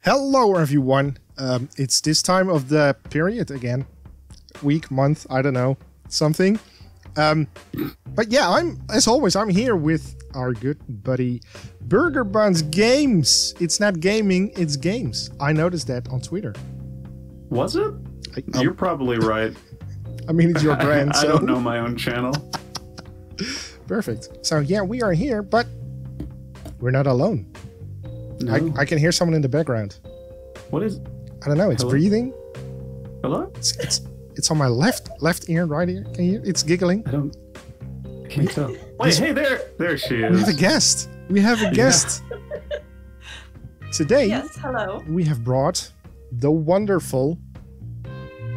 Hello, everyone. It's this time of the period again. Week, month, I don't know. Something. But yeah, as always, I'm here with our good buddy Burger Buns Games. It's not gaming, it's games. I noticed that on Twitter. Was it? You're probably right. I mean, it's your brand, I so... don't know my own channel. Perfect. So yeah, we are here, but we're not alone. No. I can hear someone in the background. What is? I don't know. It's Hello? breathing. Hello? It's on my left ear, right ear. Can you? It's giggling. I can't tell. Wait, hey, there she is. We have a guest. We have a guest. Today, Yes, hello. we have brought the wonderful,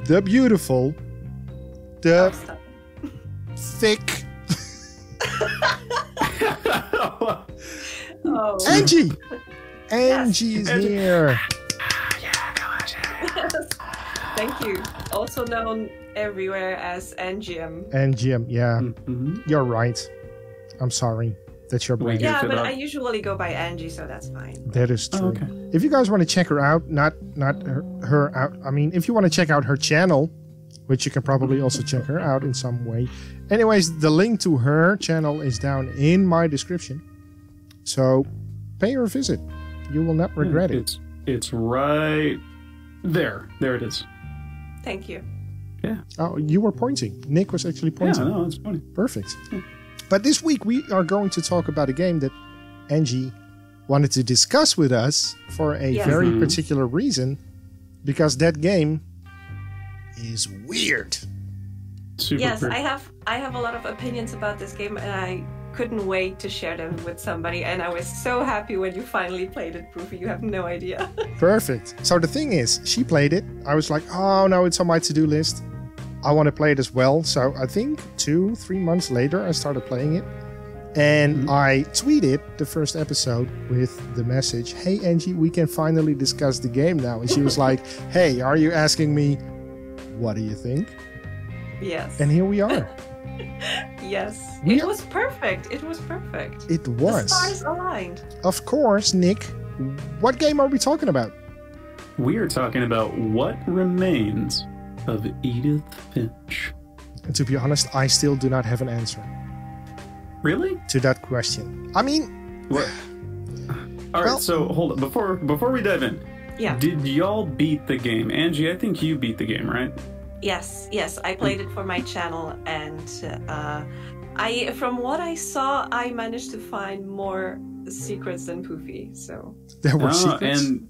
the beautiful, the Stop. thick Oh, Angie. Angie is Angie. here. thank you. Also known everywhere as NGM. NGM, yeah, Mhm. you're right. I'm sorry. That's your brand. We Yeah, it but up. I usually go by Angie, so that's fine. That is true. Oh, okay. If you guys want to check her out, not her out. I mean, if you want to check out her channel, which you can probably also check her out in some way. Anyways, the link to her channel is down in my description. So pay her a visit. You will not regret it. It's right there. There it is. Thank you. Oh, you were pointing. Nick was actually Yeah, pointing. no, it's funny. Perfect. Yeah. But this week we are going to talk about a game that Angie wanted to discuss with us for a Yes. very Mhm. particular reason, because that game is weird. Super Yes, pretty. I have a lot of opinions about this game, and I couldn't wait to share them with somebody. And I was so happy when you finally played it, Poofy. You have no idea. Perfect. So the thing is, she played it. I was like, oh no, it's on my to-do list. I want to play it as well. So I think 2-3 months later, I started playing it. And I tweeted the first episode with the message, hey Angie, we can finally discuss the game now. And she was like, hey, are you asking me, what do you think? Yes. And here we are. Yes. We It are- was perfect. It was perfect. It The was. stars aligned. Of course, Nick. What game are we talking about? We are talking about what remains of Edith Finch. And to be honest, I still do not have an answer Really? to that question. I mean, What? All right. Well- So hold on. Before we dive in, Yeah. did y'all beat the game? Angie, I think you beat the game, right? Yes, I played it for my channel, and from what I saw, I managed to find more secrets than Poofy. So there were Ah, secrets. and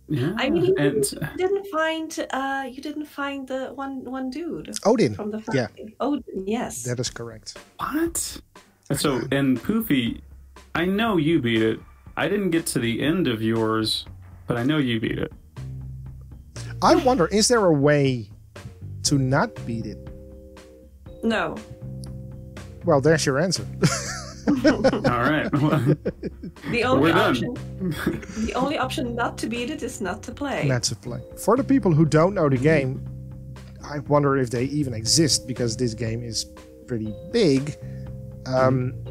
yeah, I mean, and you didn't find the one dude Odin. from the Yeah. family. Odin, yes. That is correct. what? So, and Poofy, I know you beat it. I didn't get to the end of yours, but I know you beat it. I wonder, is there a way to not beat it? No. Well, there's your answer. All right. The only We're done. option the only option not to beat it is not to play. Not to play. For the people who don't know the game, I wonder if they even exist, because this game is pretty big.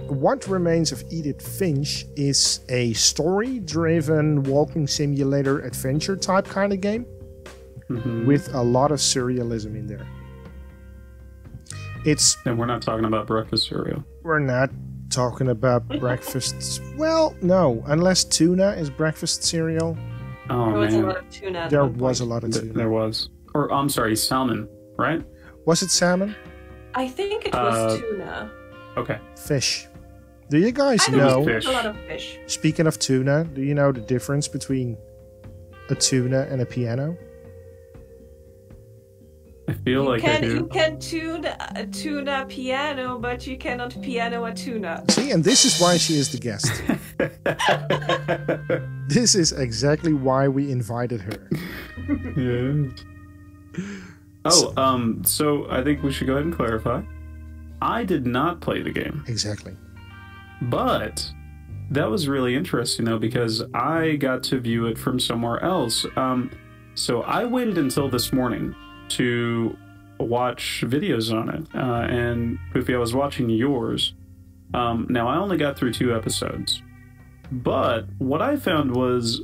What Remains of Edith Finch is a story-driven walking simulator adventure type kind of game Mhm. with a lot of surrealism in there. And we're not talking about breakfast cereal. We're not talking about breakfast. Well, no, unless tuna is breakfast cereal. Oh There was a man, lot of tuna. at There one was a point. lot of tuna. there was. Or I'm sorry, salmon, right? Was it salmon? I think it was Uh, tuna. Okay. Fish. Do you guys I don't know, know. Fish. A lot of fish. speaking of tuna, do you know the difference between a tuna and a piano? I feel like I You do. can tuna piano, but you cannot piano a tuna. See, and this is why she is the guest. This is exactly why we invited her. Yeah. Oh, so I think we should go ahead and clarify. I did not play the game, Exactly. but that was really interesting though because I got to view it from somewhere else. So I waited until this morning to watch videos on it, and Poofy, I was watching yours. Now I only got through 2 episodes, but what I found was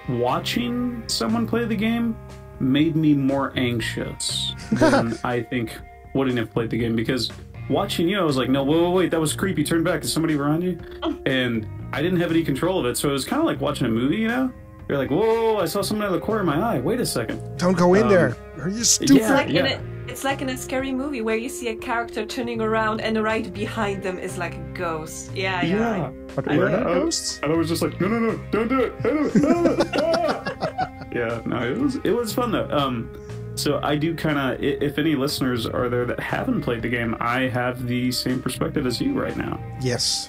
watching someone play the game made me more anxious than I think wouldn't have played the game, because watching you, I was like, no, wait, that was creepy. Turn back. Is somebody around you? And I didn't have any control of it, so it was kind of like watching a movie, you know? You're like, whoa, I saw something out of the corner of my eye. Wait a second. Don't go in there. Are you stupid? Yeah, It's like in a scary movie where you see a character turning around and right behind them is like a ghost. Yeah. But were there ghosts? And I was just like, no, don't do it. No. Yeah, no, it was fun though. So I do kind of, if any listeners are there that haven't played the game, I have the same perspective as you right now. Yes.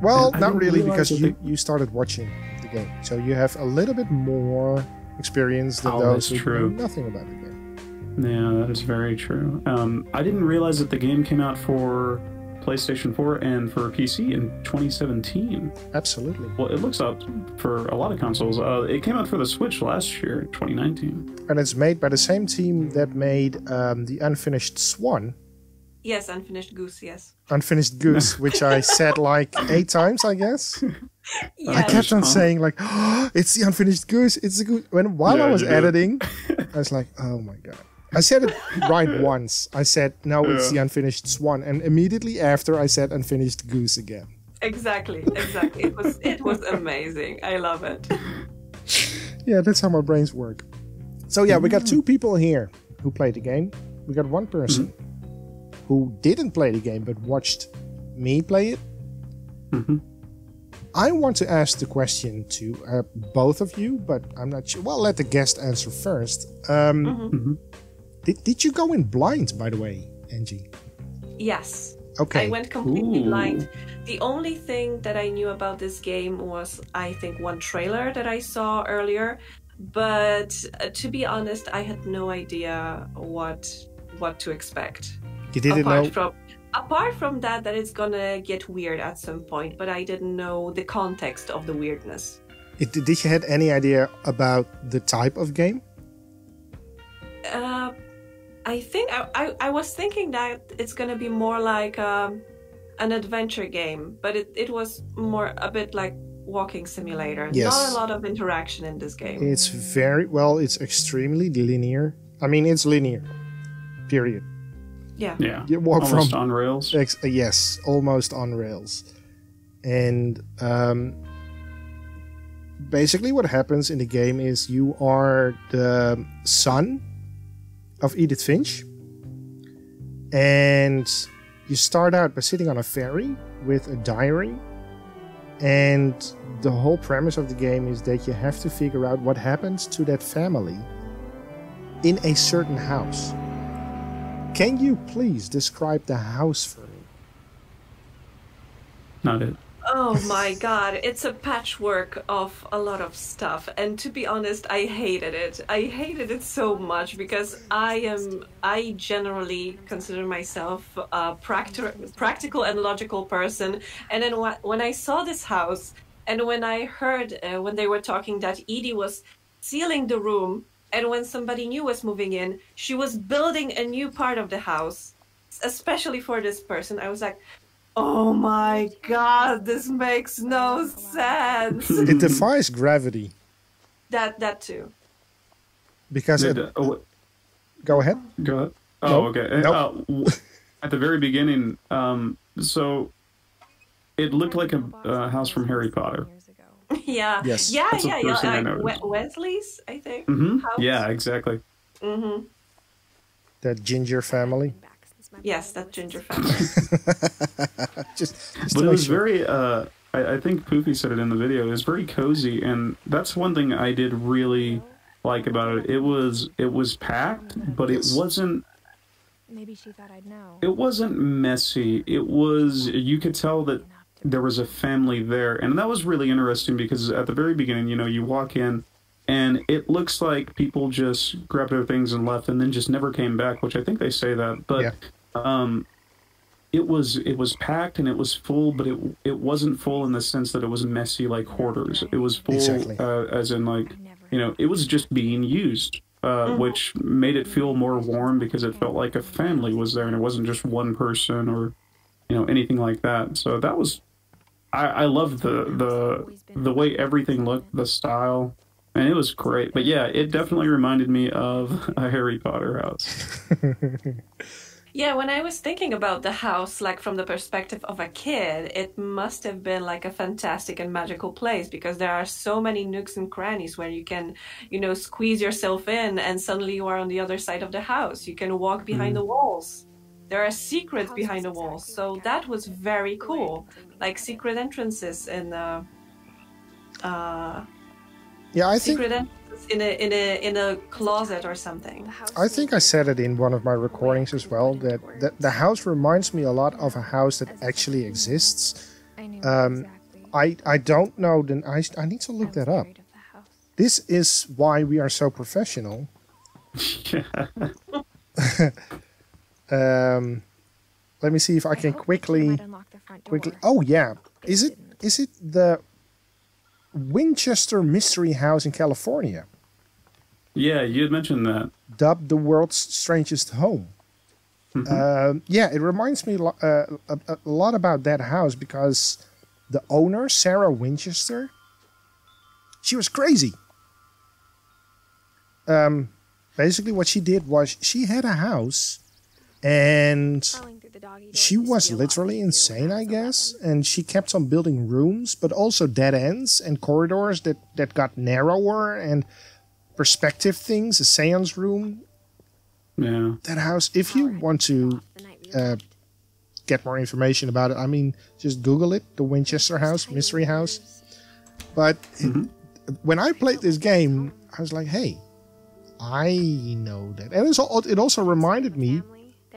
Well, not really, because realize you started watching the game, so you have a little bit more experience than those who know nothing about the game. Yeah, that is very true. I didn't realize that the game came out for PlayStation 4 and for PC in 2017. Absolutely. Well, it looks out for a lot of consoles. It came out for the Switch last year, 2019. And it's made by the same team that made the Unfinished Swan. Yes, Unfinished Goose, yes. Unfinished Goose, which I said like 8 times, I guess. Yes. I kept on saying like, oh, it's the Unfinished Goose. It's the goose. While I was editing, I was like, oh my God. I said it right once. I said, no, it's the Unfinished Swan. And immediately after, I said Unfinished Goose again. Exactly. It was amazing. I love it. Yeah, that's how my brains work. So yeah, we got 2 people here who played the game. We got 1 person who didn't play the game but watched me play it. I want to ask the question to both of you, but I'm not sure. Well, let the guest answer first. Did you go in blind, by the way, Angie? Yes. Okay. I went completely blind. The only thing that I knew about this game was, I think, 1 trailer that I saw earlier. But to be honest, I had no idea what to expect. You didn't know? Apart from that it's gonna get weird at some point, but I didn't know the context of the weirdness. Did you have any idea about the type of game? I think I was thinking that it's gonna be more like an adventure game, but it was more a bit like walking simulator. Yes. Not a lot of interaction in this game. It's it's extremely linear. I mean, it's linear. Period. Yeah. You walk almost from on rails. Yes, almost on rails. And basically what happens in the game is you are the son of Edith Finch, and you start out by sitting on a ferry with a diary, and the whole premise of the game is that you have to figure out what happens to that family in a certain house. Can you please describe the house for me? Not it. Oh my God, it's a patchwork of a lot of stuff, and to be honest, I hated it. I hated it so much because I generally consider myself a practical and logical person, and then when I saw this house and when I heard when they were talking that Edie was sealing the room, and when somebody new was moving in, she was building a new part of the house, especially for this person, I was like, oh my God, this makes no sense. It defies gravity. That too. Because go ahead. Go ahead. Oh, No. okay. Nope. At the very beginning, so it looked like a house from Harry Potter. Yeah. Yes. Yeah, That's the first thing I noticed. Wesley's, I think. House. Yeah, exactly. That ginger family. Yes, that ginger family. just But to it was make sure. very, I think Poofy said it in the video, it was very cozy, and that's one thing I did really like about it. It was packed, but it wasn't, Maybe she thought I'd know. it wasn't messy. It was, you could tell that there was a family there, and that was really interesting because at the very beginning, you walk in, and it looks like people just grabbed their things and left and then just never came back, which I think they say that, but it was packed and it was full, but it wasn't full in the sense that it was messy like Hoarders. It was full as in like, it was just being used, which made it feel more warm because it felt like a family was there and it wasn't just one person or anything like that. So that was I loved the way everything looked, the style, and it was great. But yeah, it definitely reminded me of a Harry Potter house. Yeah, when I was thinking about the house, like from the perspective of a kid, it must have been like a fantastic and magical place because there are so many nooks and crannies where you can, squeeze yourself in and suddenly you are on the other side of the house. You can walk behind the walls. There are secrets behind the walls. So that was very cool. Like secret entrances in Yeah, I think secret entrances in a closet or something. I think I said it in one of my recordings as well that the house reminds me a lot of a house that actually exists. I knew exactly. I don't know. Then I need to look that up. Afraid of the house. This is why we are so professional. Let me see if I can hope you quickly. might unlock the front door. Oh yeah, It is it the Winchester Mystery House in California, Yeah, you had mentioned that. dubbed the world's strangest home? Yeah, it reminds me a lot about that house because the owner, Sarah Winchester, she was crazy. Basically, what she did was she had a house, and Crawling through the doggy door she used to was be a lot literally easier when insane, I I was guess. 11. And she kept on building rooms, but also dead ends and corridors that got narrower and perspective things, a seance room. Yeah. That house, if you want to The night we left. get more information about it, I mean, just Google it, the Winchester House, Mystery House. But when I played this game, I was like, hey, I know that. And it also reminded me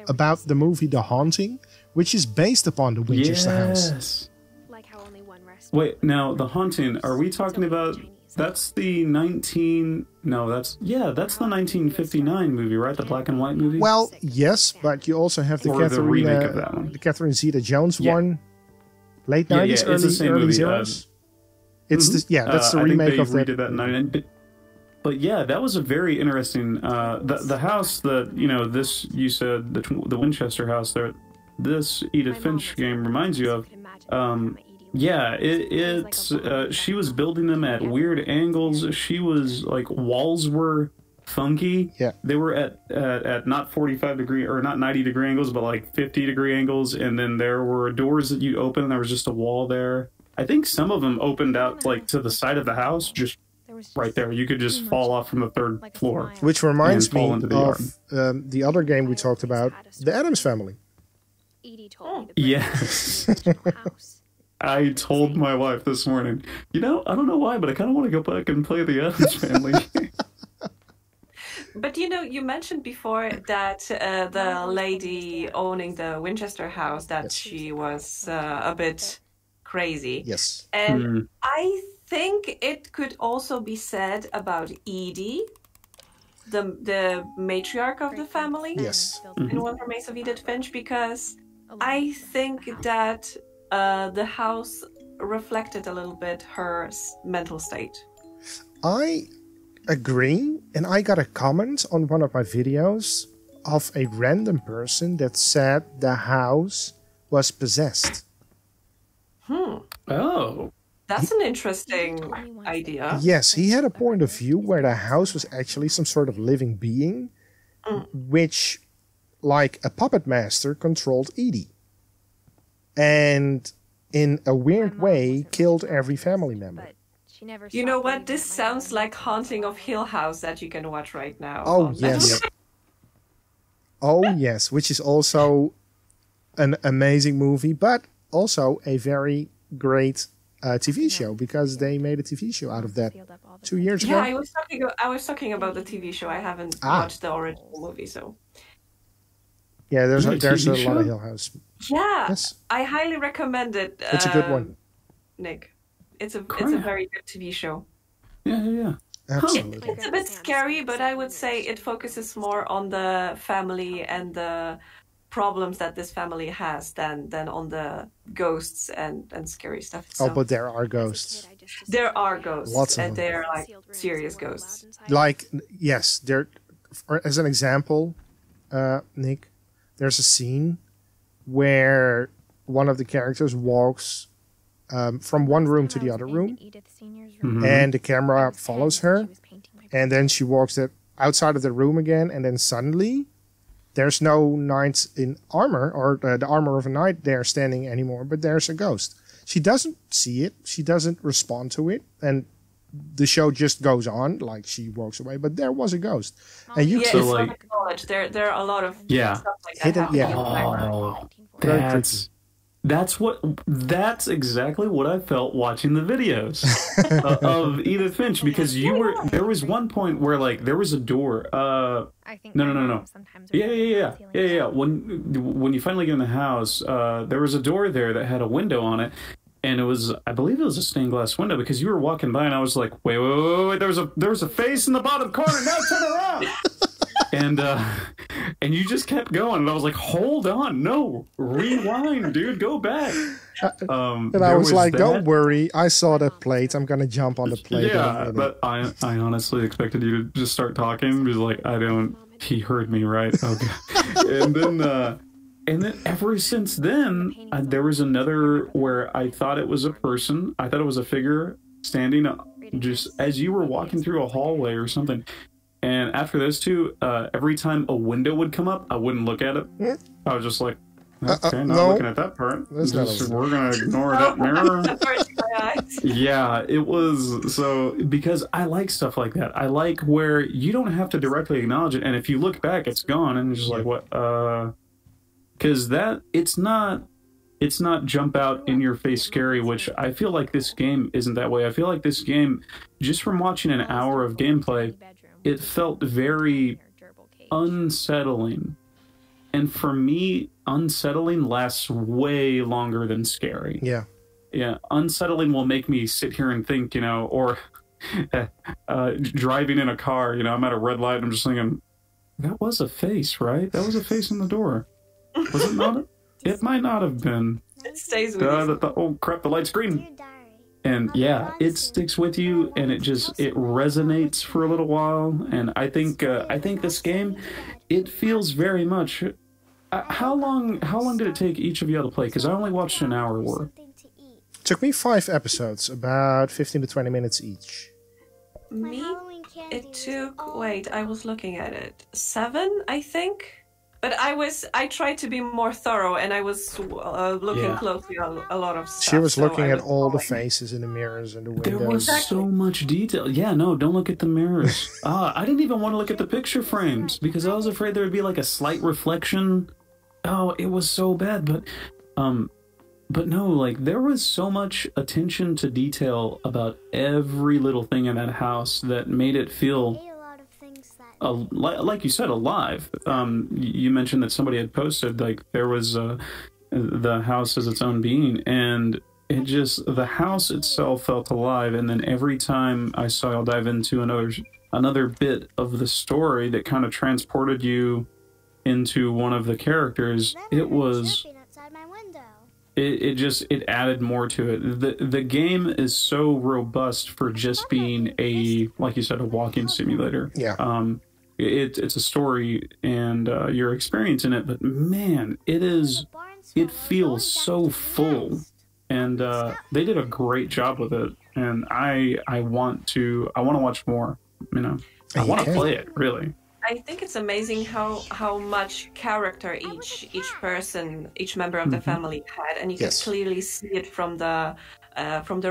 about the movie The Haunting, which is based upon the Winchester House. Yes. Like how only one restaurant. Wait, now the Haunting, are we talking about that's the 1959 movie, right? The black and white movie? Well, yes, but you also have the Or the remake of that one. the Catherine Zeta-Jones Yeah. one, late Yeah, 90s, it's the early, same early movie, zeros. It's the, yeah, that's the I think remake they of that. redid that in 99. But yeah, that was a very interesting. The house that this you said the Winchester house there. This Edith Finch game reminds you of. Yeah, she was building them at weird angles. She was like walls were funky. Yeah. They were at not 45-degree or not 90-degree angles, but like 50-degree angles. And then there were doors that you open. And there was just a wall there. I think some of them opened out like to the side of the house, just right there. You could just fall off from the third floor. Which reminds And fall me into the of the other game we talked about, the Addams Family. Edie told me the Yes. house. I told my wife this morning, I don't know why, but I kind of want to go back and play the Addams Family. But you mentioned before that the lady owning the Winchester house, that she was a bit crazy. Yes. And I think it could also be said about Edie, the matriarch of the family, Yes. in One Remains of Edith Finch, because I think that the house reflected a little bit her mental state. I agree, and I got a comment on one of my videos of a random person that said the house was possessed. Oh. That's an interesting idea. Yes, he had a point of view where the house was actually some sort of living being, which, like a puppet master, controlled Edie. And in a weird way, killed every family member. But she never You know stopped what? waving This at my sounds mom. like Haunting of Hill House that you can watch right now. Oh, on yes. Netflix. Oh, yes, which is also an amazing movie, but also a very great TV show, because they made a TV show out of that Filled up all the 2 years Yeah, ago. I was talking about the TV show. I haven't Ah. watched the original movie, so Yeah, there's Is a, it a there's a TV lot of show? Hill House. yeah, Yes, I highly recommend it. it's a good one. Nick. It's a Crap. very good TV show. Yeah. Absolutely. It's a bit scary, but I would say it focuses more on the family and the problems that this family has than on the ghosts and scary stuff Oh, itself. but there are As a ghosts. kid, I just There are assumed ghosts, Lots of and them. they're like sealed rooms serious weren't allowed ghosts. inside. Like, yes, there. As an example, Nick, there's a scene where one of the characters walks from one room to the other room, and the camera follows her, and then she walks outside of the room again, and then suddenly there's no knight in armor, or the armor of a knight there standing anymore, but there's a ghost. She doesn't see it, she doesn't respond to it, and the show just goes on, like she walks away, but there was a ghost. And you yeah, can, it's like- public knowledge. There are a lot of Yeah. stuff like that Hidden- happening yeah. in the background. Oh, that's exactly what I felt watching the videos of Edith Finch, because there was one point where like there was a door. I think No. Yeah. When you finally get in the house, there was a door there that had a window on it, and I believe it was a stained glass window, because you were walking by and I was like, wait, there was a face in the bottom corner. Now turn around. And you just kept going, and I was like, hold on, no, rewind, dude, go back. and I was like, don't worry, I saw the plate, I'm gonna jump on the plate. in a Yeah, minute. but I honestly expected you to just start talking, because like, he heard me, right? Okay. And then ever since then, there was another where I thought it was a person. I thought it was a figure standing just as you were walking through a hallway or something. And after those two, every time a window would come up, I wouldn't look at it. I was just like, okay, not no. looking at that part. That's not a- We're going to ignore that mirror. Averted my eyes. Yeah, it was so, because I like stuff like that. I like where you don't have to directly acknowledge it, and if you look back, it's gone, and it's just like, what? Because it's not jump out in your face scary, which I feel like this game isn't that way. I feel like this game, just from watching an hour of gameplay, it felt very unsettling. And for me, unsettling lasts way longer than scary. Yeah. Yeah, unsettling will make me sit here and think, or driving in a car, I'm at a red light and I'm just thinking, that was a face, right? That was a face in the door. Was it not? It might not have been. It stays with you. Oh crap, the light's green. And yeah, it sticks with you, and it resonates for a little while. And I think this game, it feels very much. How long did it take each of you to play? Because I only watched an hour worth. Took me 5 episodes, about 15 to 20 minutes each. Me, it took. Wait, I was looking at it. 7, I think. But I tried to be more thorough, and I was looking closely on a lot of stuff. She was so looking I at was all the following. faces in the mirrors and the There windows. was so much detail. Yeah, no, don't look at the mirrors. I didn't even want to look at the picture frames because I was afraid there would be like a slight reflection. Oh, it was so bad. But no, like there was so much attention to detail about every little thing in that house that made it feel, like you said, alive. You mentioned that somebody had posted like there was the house as its own being, and the house itself felt alive. And then every time I saw y'all dive into another bit of the story that kind of transported you into one of the characters, it added more to it. The game is so robust for just being like you said, a walking simulator. Yeah. It's a story and your experience in it, but man, it feels so full, and they did a great job with it. And I want to watch more. I want to play it really. I think it's amazing how much character each person, each member of the family had, and you could clearly see it from the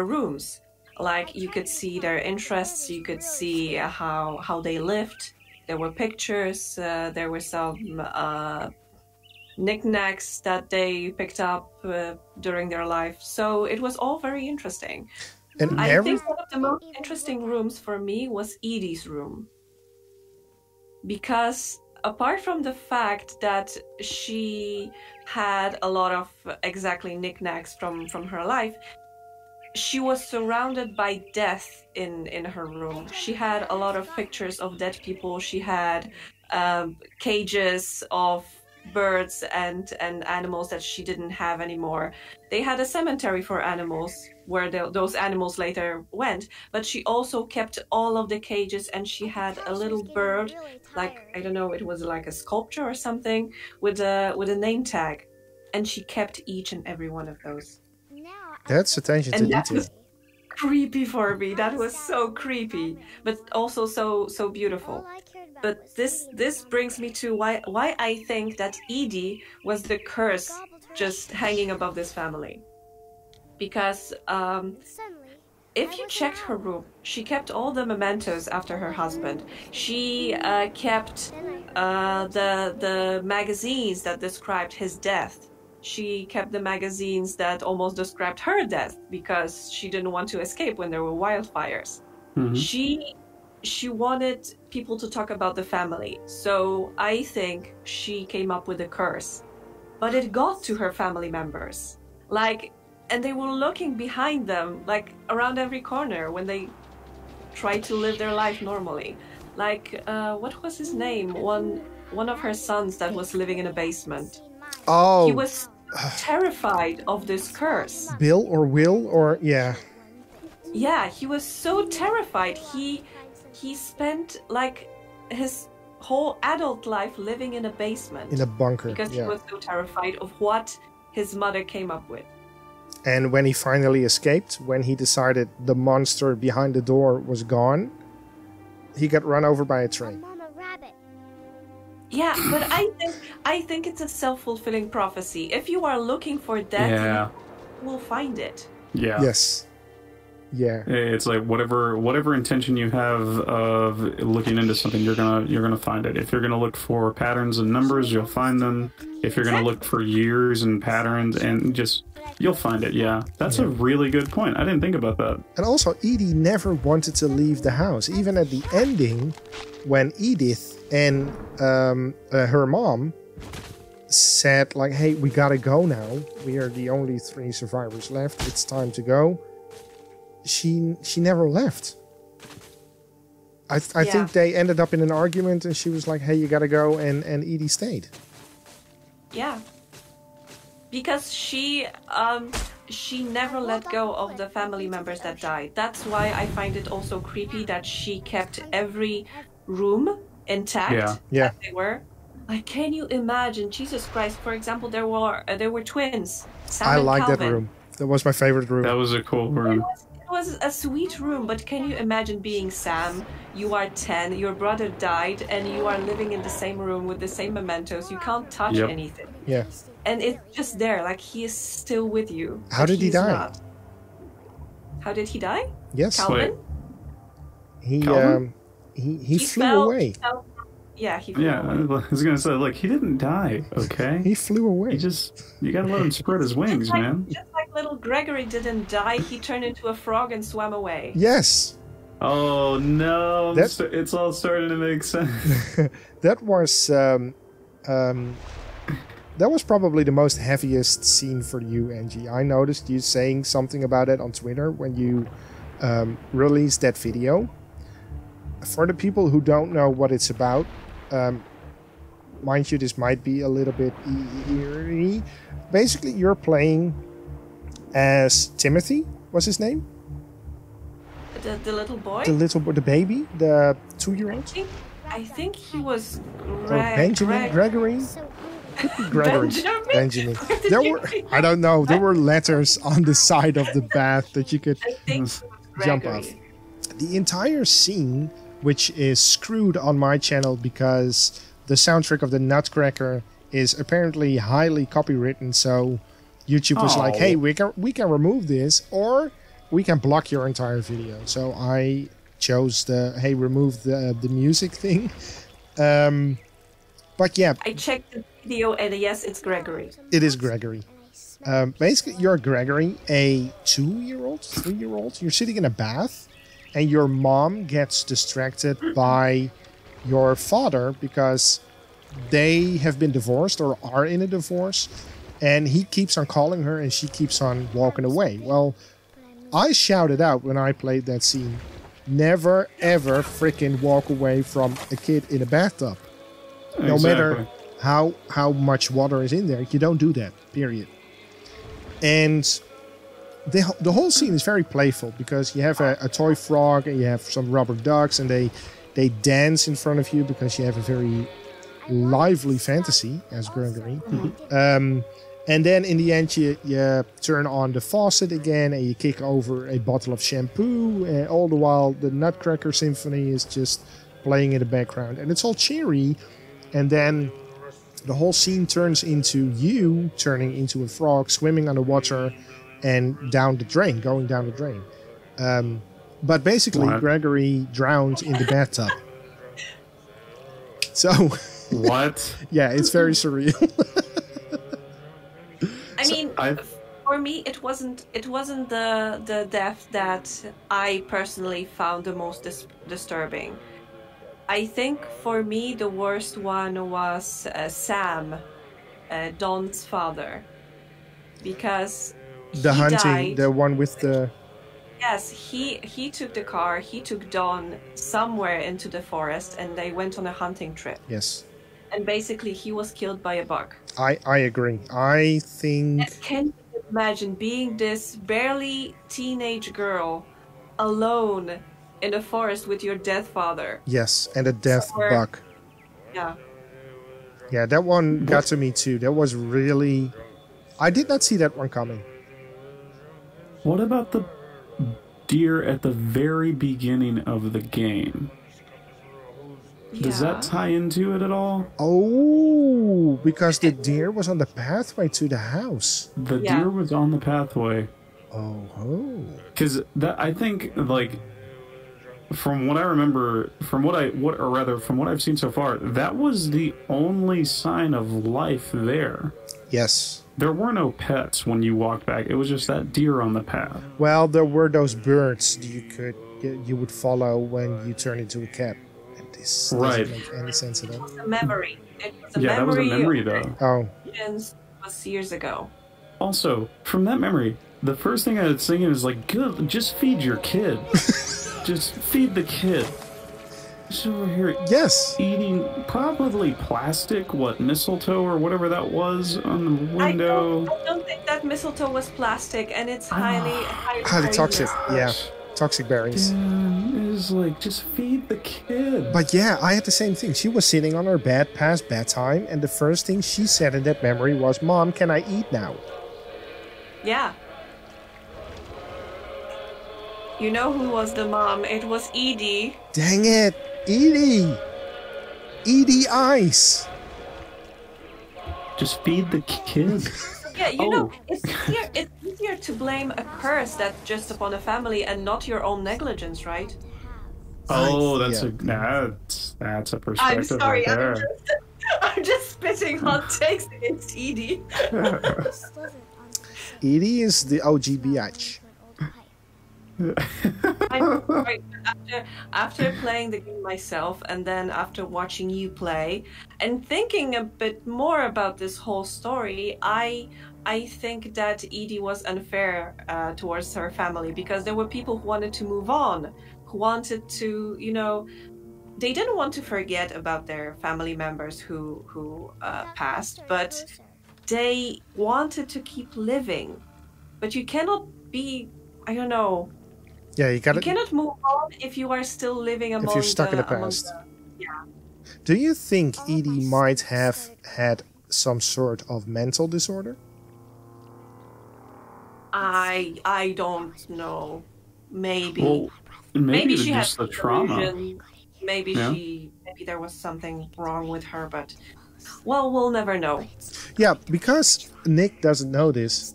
rooms. Like you could see their interests, you could see how they lived. There were pictures. There were some knickknacks that they picked up during their life. So it was all very interesting. And I think one of the most interesting rooms for me was Edie's room. Because apart from the fact that she had a lot of exactly knickknacks from her life, she was surrounded by death in her room. She had a lot of pictures of dead people. She had cages of birds and animals that she didn't have anymore. They had a cemetery for animals where those animals later went, but she also kept all of the cages, and she had a little bird, like, I don't know, it was like a sculpture or something with a name tag, and she kept each and every one of those. That's attention to And that detail. was creepy for me. That was so creepy, but also so beautiful. But this brings me to why I think that Edie was the curse just hanging above this family. Because if you checked her room, she kept all the mementos after her husband. She kept the magazines that described his death. She kept the magazines that almost described her death because she didn't want to escape when there were wildfires. Mm-hmm. She wanted people to talk about the family. So I think she came up with a curse. But it got to her family members. And they were looking behind them, around every corner when they tried to live their life normally. What was his name? One of her sons that was living in a basement. Oh, He was terrified of this curse. Bill or Will or yeah. Yeah, he was so terrified. He spent his whole adult life living in a basement. In a bunker. Because he was so terrified of what his mother came up with. And when he finally escaped, when he decided the monster behind the door was gone, he got run over by a train. Mama rabbit. Yeah, but I think it's a self-fulfilling prophecy. If you are looking for death, Yeah. you will find it. Yeah. Yes. Yeah. It's like whatever intention you have of looking into something, you're gonna find it. If you're gonna look for patterns and numbers, you'll find them. If you're gonna look for years and patterns and you'll find it. Yeah, that's a really good point. I didn't think about that. And also, Edie never wanted to leave the house. Even at the ending, when Edith and her mom said, hey, we gotta go now. We are the only 3 survivors left. It's time to go. She never left. I think they ended up in an argument and she was like, hey, you gotta go. And Edie stayed. Yeah. Because she never let go of the family members that died. That's why I find it also creepy that she kept every room intact Yeah. as they were. Can you imagine? Jesus Christ! For example, there were twins. Sam I and like that Calvin. room. That was my favorite room. That was a cool room. It was a sweet room, but can you imagine being Sam? You are 10, your brother died, and you are living in the same room with the same mementos. You can't touch Yep. anything. Yeah. And it's just there, he is still with you. How but did he he's die? not. How did he die? Yes. Calvin? He Calvin? he flew away. Yeah, he flew Yeah, away. I was gonna say, he didn't die. Okay. He flew away. You gotta let him spread his wings, man. Just like little Gregory didn't die, he turned into a frog and swam away. Yes. Oh no! It's all starting to make sense. That was probably the most heaviest scene for you, Angie. I noticed you saying something about it on Twitter when you released that video. For the people who don't know what it's about, mind you, this might be a little bit eerie. Basically, you're playing as Timothy. What's his name? The little boy? The baby, the 2-year-old. I think he was Benjamin, Gregory. Gregory, Benjamin. There were, I don't know. There were letters on the side of the bath that you could I think it was jump Gregory. off. The entire scene, which is screwed on my channel because the soundtrack of the Nutcracker is apparently highly copywritten, so YouTube was like, hey, we can remove this, or we can block your entire video. So I chose the, hey, remove the music thing. But yeah. I checked the video and yes, it's Gregory. It is Gregory. Basically, you're Gregory, a 2-year-old, 3-year-old. You're sitting in a bath, and your mom gets distracted by your father because they have been divorced or are in a divorce, and he keeps on calling her and she keeps on walking away. Well, I shouted out when I played that scene, never ever freaking walk away from a kid in a bathtub. No matter how much water is in there, you don't do that, period. And the whole scene is very playful because you have a toy frog and you have some rubber ducks, and they dance in front of you because you have a very lively fantasy as Gregory. And then in the end, you turn on the faucet again and you kick over a bottle of shampoo. And all the while, the Nutcracker Symphony is just playing in the background. And it's all cheery. And then the whole scene turns into you turning into a frog, swimming underwater and down the drain, going down the drain. But basically, What? Gregory drowned in the bathtub. So, What? yeah, it's very surreal. I mean, I've- for me, it wasn't the death that I personally found the most disturbing. I think for me the worst one was Sam, Don's father, because The he hunting, died. the one with the... Yes, he took the car. He took Don somewhere into the forest, and they went on a hunting trip. Yes, And basically, he was killed by a buck. I agree. I think... And can you imagine being this barely teenage girl alone in the forest with your dead father? Yes, and a death Or- buck. Yeah. Yeah, that one got to me too. That was really... I did not see that one coming. What about the deer at the very beginning of the game? Does Yeah. that tie into it at all? Oh, because the deer was on the pathway to the house. The Yeah. deer was on the pathway. Oh. Because that, I think, like, from what I remember, from what I've seen so far, that was the only sign of life there. Yes. There were no pets when you walked back. It was just that deer on the path. Well, there were those birds you would follow when you turn into a cat. And this Right. doesn't make any sense at all. A memory. It was a Yeah, that was a memory, of though. Oh, It was years ago. Also, from that memory, the first thing I was thinking is like, good, just feed your kid. Just feed the kid. Just over here yes. eating probably plastic, mistletoe or whatever that was on the window. I don't think that mistletoe was plastic, and it's highly Highly toxic. poisonous. Yeah. Toxic berries. Damn, it's like, just feed the kid. But yeah, I had the same thing. She was sitting on her bed past bedtime, and the first thing she said in that memory was, "Mom, can I eat now?" Yeah. You know who was the mom? It was Edie. Dang it, Edie! Edie Ice! Just feed the kid. Yeah, you know, Oh. it's easier to blame a curse that's just upon a family and not your own negligence, right? Oh, that's Yeah. that's a I'm perspective sorry, right there. I'm just spitting hot takes against Edie. Edie is the OG BH. I'm sorry, but after playing the game myself, and then after watching you play and thinking a bit more about this whole story, I think that Edie was unfair towards her family, because there were people who wanted to move on, who wanted to, you know, they didn't want to forget about their family members who passed, but they wanted to keep living. But you cannot be, I don't know. Yeah, you got You it. cannot move on if you are still living among you're stuck in the among past. yeah. Do you think Edie might have had some sort of mental disorder? I don't know. Maybe. Well, maybe she just had the trauma. delusion. Maybe Yeah. maybe there was something wrong with her, but well, we'll never know. Yeah, because Nick doesn't know this.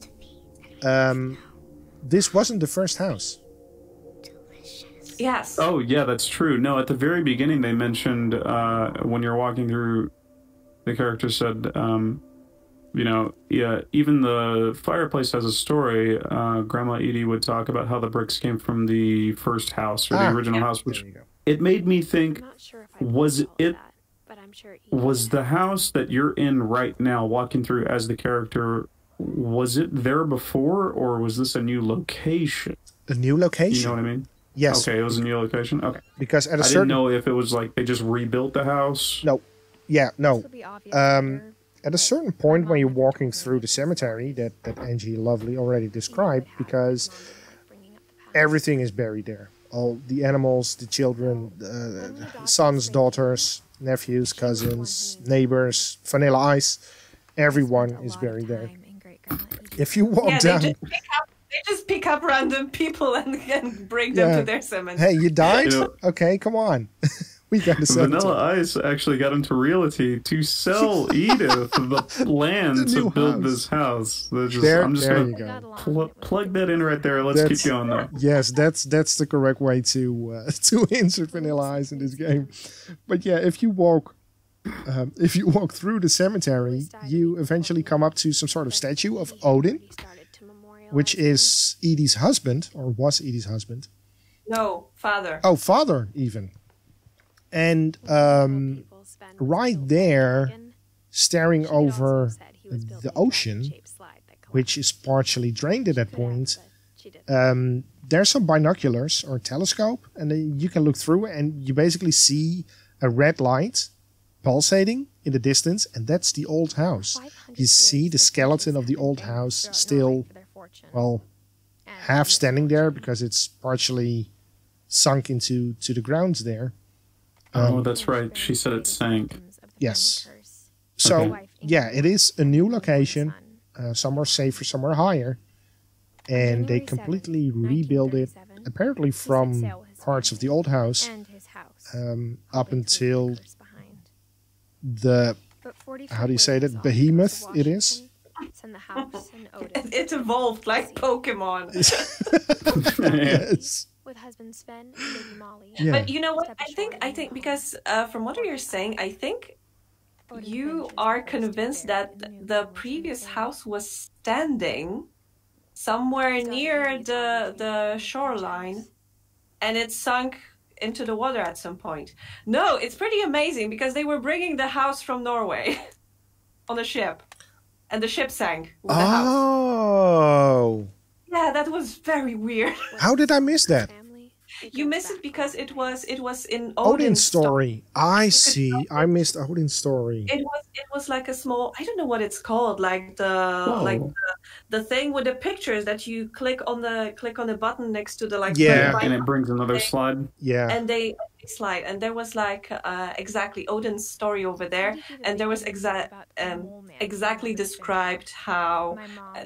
This wasn't the first house. Yes. Oh, yeah, that's true. No, at the very beginning, they mentioned when you're walking through, the character said, you know, yeah, even the fireplace has a story. Grandma Edie would talk about how the bricks came from the first house or the original house, which There you go. it made me think, I'm not sure if I was recall it- that, but I'm sure was the house that you're in right now, walking through as the character, was it there before, or was this a new location? A new location. You know what I mean? Yes, Okay, it was a new location. Okay. because at a I didn't certain know if it was like they just rebuilt the house. no, no. This will be obvious Um, later. At a certain point when you're walking through the cemetery that Angie Lovely already described, because Bringing up the past. everything is buried there. All the animals, the children, sons, daughters, nephews, cousins, neighbors, Vanilla Ice, everyone is buried there. If you walk Yeah, down, they just pick up random people and bring them Yeah. to their cemetery. hey, you died? You know- Okay, come on. We got the cemetery. Vanilla Ice actually got into realty to sell Edith the land The to new build house. this house. There- I'm just there gonna you go. plug that in right there. Let's That's- keep going though. Yes, that's the correct way to to insert Vanilla Ice in this game. But yeah, if you walk through the cemetery, you eventually come up to some sort of statue of Odin, which is Edie's husband, or was Edie's husband. No, father. Oh, father even. And right there, staring over the ocean, which is partially drained at that point, there's some binoculars or telescope, and then you can look through and you basically see a red light pulsating in the distance, and that's the old house. You see the skeleton of the old house still, well, half standing there because it's partially sunk into the ground there. Oh, that's right. She said it sank. Yes. So, Okay. yeah, it is a new location, somewhere safer, somewhere higher, and they completely rebuilt it, apparently from parts of the old house, up until the, how do you say that, behemoth it is? It evolved like Pokemon. Yes. With husband Sven and baby Molly. Yeah. But you know what? I think because from what you're saying, I think you are convinced that the previous house was standing somewhere near the shoreline, and it sunk into the water at some point. No, it's pretty amazing because they were bringing the house from Norway on a ship, and the ship sank with the house. Oh, Yeah, that was very weird. how did I miss that? You missed it because it was in Odin's Odin's story. I see. I missed Odin's story. It was like a small, I don't know what it's called, like the thing with the pictures that you click on the button next to the like Yeah. play And button, it brings another slide. Yeah. and they slide, and there was like exactly Odin's story over there, and there was exactly described how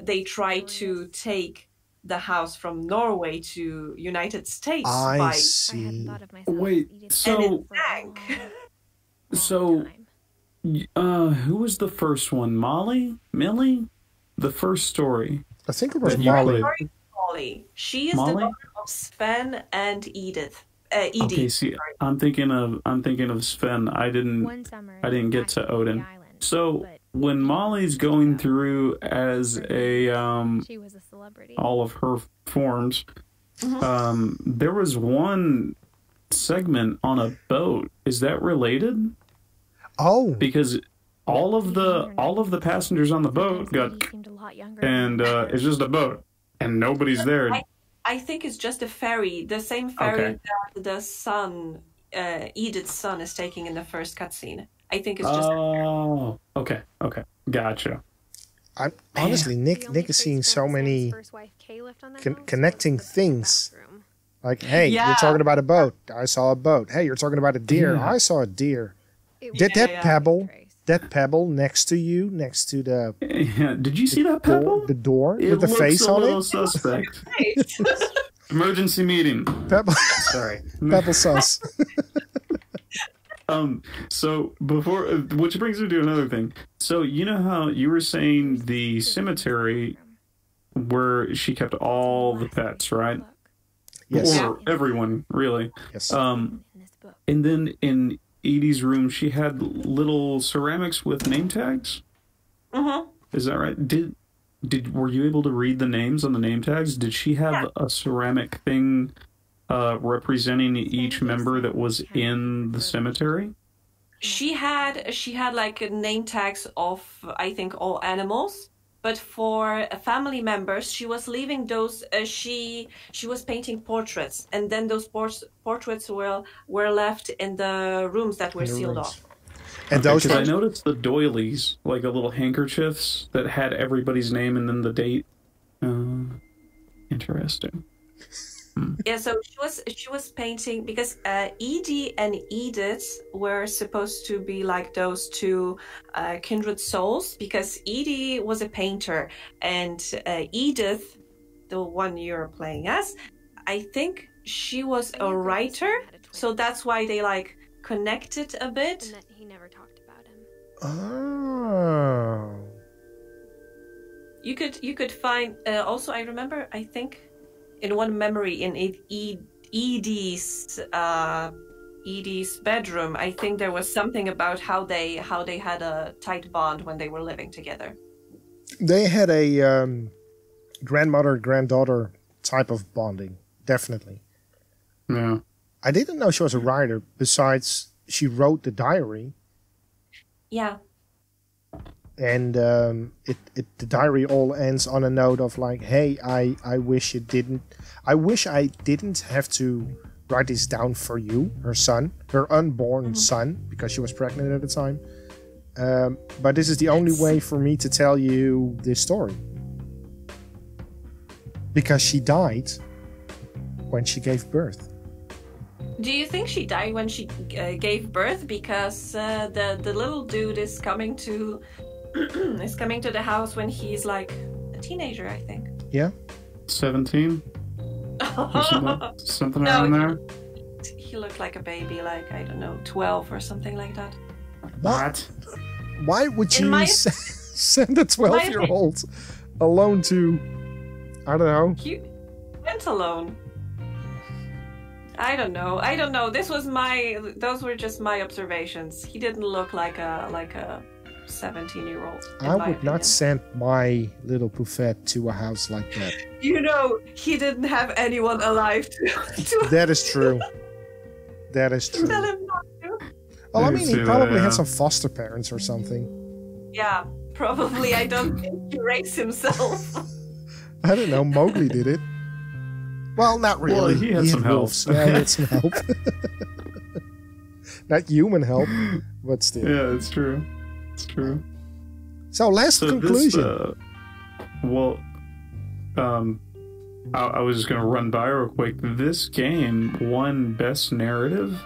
they tried to take the house from Norway to United States I by see. Wait, so So- who was the first one? Millie? The first story. I think it was That you Molly. played. Molly. She is Molly? the daughter of Sven and Edith. Edie. Okay, see, I'm thinking of Sven. I didn't get to Odin. So when Molly's going through as a She was a celebrity. all of her forms, there was one segment on a boat. Is that related? Oh, Because all of the passengers on the boat got, and it's just a boat, and nobody's there. I think it's just a ferry, the same ferry Okay. that the son, Edith's son, is taking in the first cutscene. I think it's just. Oh, okay, gotcha. I'm honestly, Nick is seeing so many connecting things. Like, hey, Yeah. you're talking about a boat. I saw a boat. Hey, you're talking about a deer. Yeah. I saw a deer. Did that yeah. pebble next to you, next to the Yeah, did you see that pebble? the door It with the looks face a on little it? suspect. Emergency meeting. Pebble, Sorry. pebble sauce. So before, which brings me to another thing. So you know how you were saying the cemetery where she kept all the pets, right? Yes. Or everyone, really. Yes. And then in Edie's room, she had little ceramics with name tags. Mm-hmm. Is that right? Were you able to read the names on the name tags? Did she have a ceramic thing representing each member that was in the cemetery? She had like name tags of I think all animals, but for family members, she was leaving those. She was painting portraits, and then those portraits were left in the rooms that were In the sealed rooms. off. And those Because I were, noticed the doilies, like a little handkerchiefs that had everybody's name and then the date. Interesting. Yeah, so she was painting because Edie and Edith were supposed to be like those two kindred souls, because Edie was a painter and Edith, the one you're playing as, I think she was a writer, so that's why they like connected a And bit. that he never talked about him. Oh. You could find also, I remember, I think in one memory in Edie's bedroom, I think there was something about how they had a tight bond when they were living together. They had a grandmother-granddaughter type of bonding, definitely. Yeah. I didn't know she was a writer, besides she wrote the diary. Yeah. And the diary all ends on a note of like, hey, I wish I didn't have to write this down for you, her son, her unborn son, because she was pregnant at the time. But this is the only way for me to tell you this story. Because she died when she gave birth. Do you think she died when she gave birth? Because the little dude is coming to the house when he's like a teenager, I think. Yeah? 17? Or something No, around there? He looked like a baby, like, I don't know, 12 or something like that. What? Why would In you my- send a 12-year-old alone to, I don't know. He went alone. I don't know. Those were just my observations. He didn't look like a 17-year-old. I would not send my little buffet to a house like that. You know, he didn't have anyone alive to That is true. That is true. tell him not to. Well, I I mean, can he see that, probably yeah. had some foster parents or something. Yeah, probably. I don't think he raised himself. I don't know. Mowgli did it. Well, not really. Well, he had some help. wolves. Yeah, he had some help. Not human help, but still. Yeah, it's true. It's true. So, last So conclusion. I was just going to run by real quick. This game won Best Narrative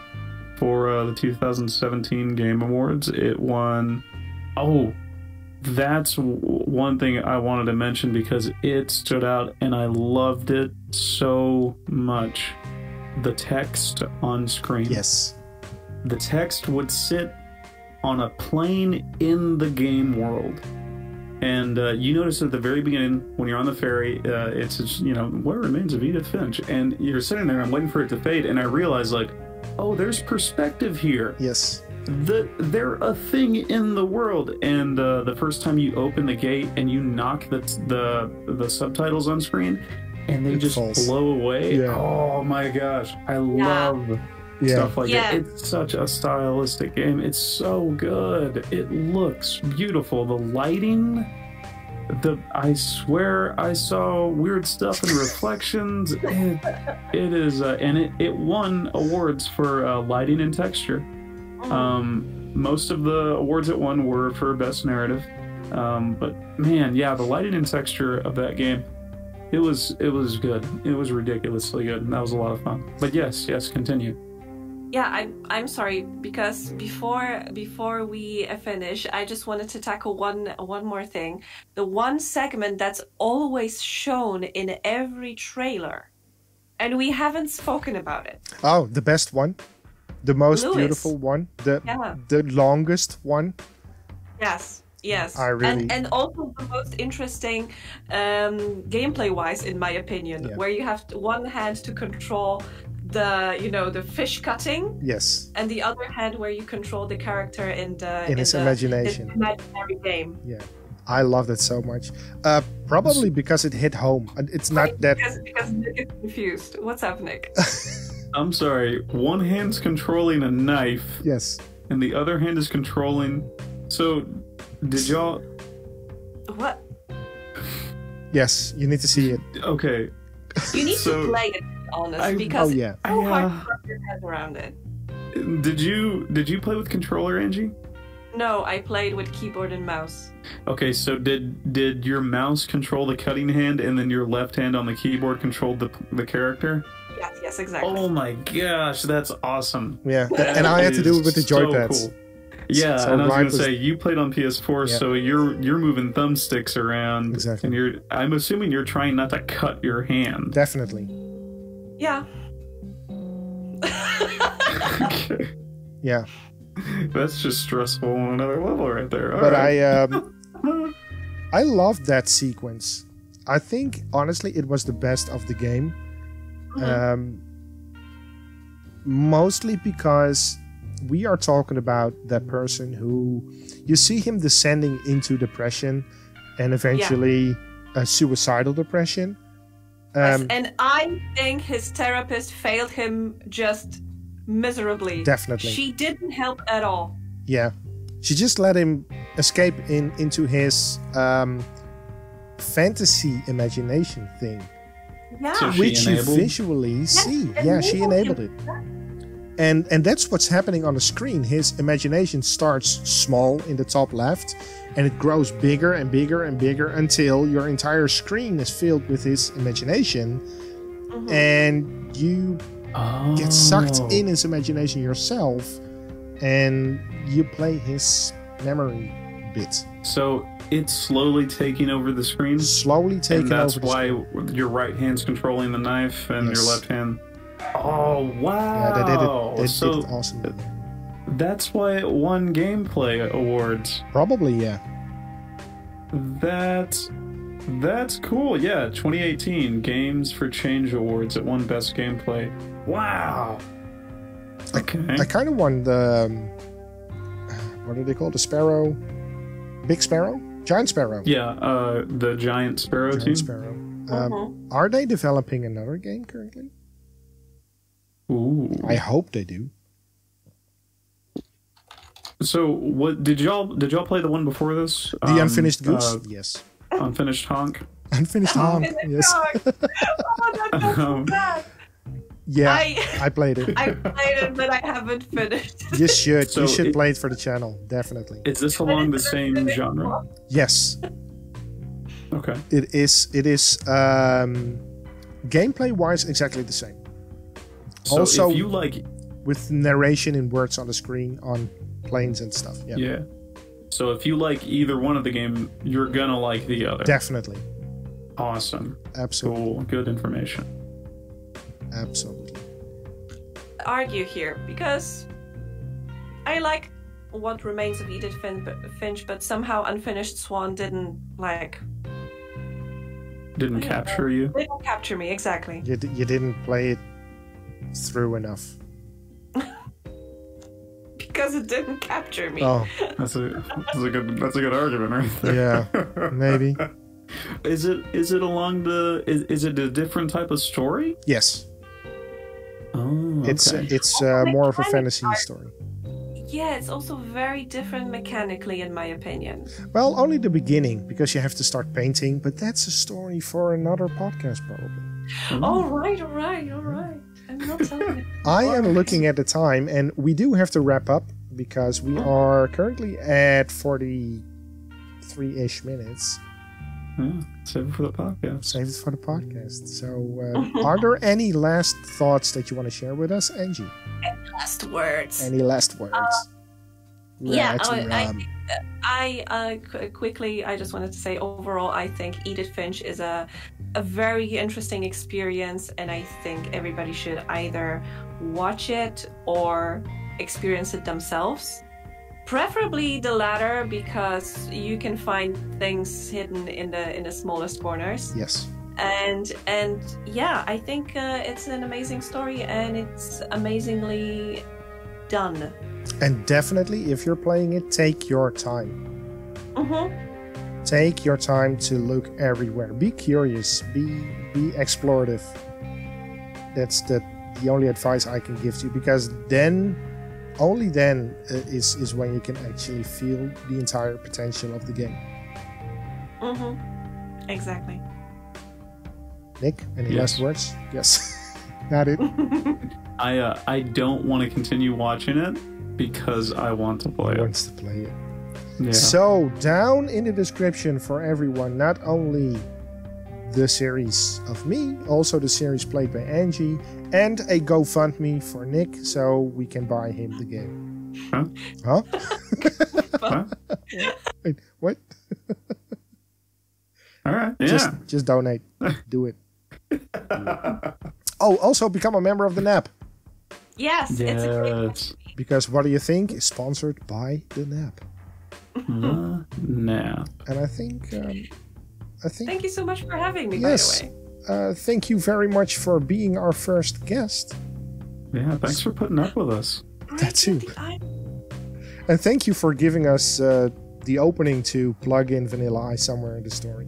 for the 2017 Game Awards. It won... Oh, that's one thing I wanted to mention because it stood out and I loved it so much. The text on screen. Yes. The text would sit on a plane in the game world. And you notice at the very beginning, when you're on the ferry, it's just, what remains of Edith Finch? And you're sitting there, I'm waiting for it to fade, and I realize, like, oh, there's perspective here. Yes. They're a thing in the world. And the first time you open the gate and you knock the subtitles on screen, and they just falls. blow away. Yeah. Oh my gosh, I love stuff like Yeah. that. It's such a stylistic game. It's so good. It looks beautiful. The lighting, I swear I saw weird stuff and reflections. It is, and it won awards for lighting and texture. Most of the awards it won were for best narrative. But man, yeah, the lighting and texture of that game, it was good. It was ridiculously good, and that was a lot of fun. But yes, continue. Yeah, I'm sorry, because before we finish, I just wanted to tackle one more thing. The one segment that's always shown in every trailer, and we haven't spoken about it. Oh, the best one. The most Lewis. beautiful one. Yeah. The longest one. Yes. I really- And also the most interesting gameplay-wise, in my opinion, Yeah. where you have one hand to control the fish cutting, Yes. and the other hand where you control the character in his imagination. his imaginary game. Yeah. I loved it so much. Probably because it hit home. It's not that... Because Nick is confused. What's up, Nick? I'm sorry. One hand's controlling a knife, Yes. and the other hand is controlling. So, did y'all? What? Yes, you need to see it. Okay. You need So, to play it, to be honest, I- because Oh, yeah. it's so hard to wrap your head around it. Did you play with controller, Angie? No, I played with keyboard and mouse. Okay, so did your mouse control the cutting hand, and then your left hand on the keyboard controlled the character? Yes, exactly. Oh my gosh, that's awesome. Yeah, That and I had to do it with the is so joypads. cool. Yeah, So and I was Ryan gonna was- say you played on PS4, Yeah. so you're moving thumbsticks around, Exactly. and I'm assuming you're trying not to cut your hand. Definitely. Yeah. Okay. Yeah, That's just stressful on another level right there. All but right. I loved that sequence. I think honestly it was the best of the game. Mostly because we are talking about that person who you see him descending into depression and eventually a suicidal depression. Yes, and I think his therapist failed him just miserably. Definitely. She didn't help at all. Yeah, she just let him escape into his fantasy imagination thing, Yeah. So she which you enabled? visually see. Yeah, she enabled it. And that's what's happening on the screen. His imagination starts small in the top left, and it grows bigger and bigger and bigger until your entire screen is filled with his imagination, and you get sucked Oh. in his imagination yourself, and you play his memory bit, So it's slowly taking over the screen, slowly and taking that's over. why your right hand's controlling the knife and Yes. your left hand. Oh wow! Yeah, they did it. They so did it awesome. that's why it won gameplay awards. Probably, yeah. That's cool. Yeah, 2018 Games for Change Awards. It won Best Gameplay. Wow. Okay. I kind of won the what are they called? The Sparrow, Big Sparrow, Giant Sparrow. Yeah, the Giant Sparrow team. Giant Sparrow. Are they developing another game currently? Ooh. I hope they do. So, what did y'all play the one before this? The Unfinished Goose. Yes. Unfinished Honk. Unfinished Honk. Yes. Oh, that's so bad. Yeah. I played it. I played it, but I haven't finished. You should. So you should it- play it for the channel. Definitely. Is this along the same genre? Yes. Okay. It is. It is. Gameplay wise, exactly the same. So Also- if you like, With narration in words on the screen on planes and stuff. Yeah. yeah. So if you like either one of the game, you're gonna like the other. Definitely. Awesome. Absolutely. Cool. Good information. Absolutely. Argue here because I like What Remains of Edith Finch, but somehow Unfinished Swan didn't Didn't capture you. capture me exactly. You didn't play it through enough. Because it didn't capture me. Oh, That's a good argument right there. yeah. Maybe. Is it along the is it a different type of story? Yes. Oh, okay. It's more of a fantasy story. Yeah, it's also very different mechanically, in my opinion. Well, only the beginning because you have to start painting, but that's a story for another podcast probably. All right. I'm not telling you. I am looking at the time, and we do have to wrap up because we are currently at 43-ish minutes. Yeah, save it for the podcast. Save it for the podcast. So, are there any last thoughts that you want to share with us, Angie? Last words. Any last words? Yeah, Ratty I quickly, I just wanted to say overall, I think Edith Finch is a very interesting experience, and I think everybody should either watch it or experience it themselves. Preferably the latter, because you can find things hidden in the smallest corners. Yes. And yeah, I think it's an amazing story, and it's amazingly done. And definitely, if you're playing it, take your time. Take your time to look everywhere. Be curious. Be explorative. That's the only advice I can give to you, because then, only then, is when you can actually feel the entire potential of the game. Exactly. Nick, any Yes. last words? Yes. Not it. I don't want to continue watching it because I want to play He it. wants to play it. Yeah. So, down in the description for everyone, not only the series of me, also the series played by Angie, and a GoFundMe for Nick so we can buy him the game. Huh? Huh? Huh? Wait, what? All right. Yeah. Just donate. Do it. Oh, also become a member of the NAP. Yes, it's a great Yes. Because what do you think? Is sponsored by the NAP. The nap. And I think Thank you so much for having me, yes. by the way. Thank you very much for being our first guest. Yeah. Thanks for putting up with us. That too. I- And thank you for giving us the opening to plug in Vanilla Ice somewhere in the story.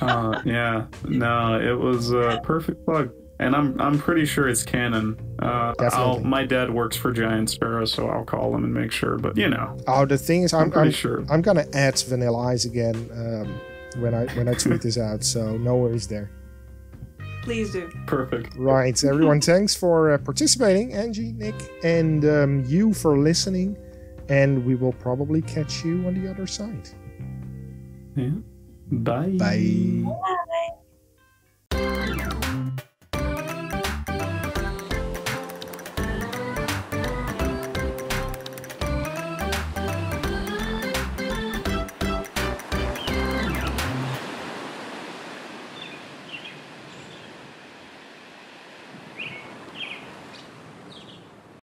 Yeah. No, it was a perfect plug. And I'm pretty sure it's canon. Definitely. My dad works for Giant Sparrow, so I'll call him and make sure. But you know, Oh, the thing is, I'm pretty sure. I'm gonna add Vanilla Ice again when I tweet this out. So no worries there. Please do. Perfect. Right, everyone. Thanks for participating, Angie, Nick, and you for listening. And we will probably catch you on the other side. Yeah. Bye. Bye. Bye.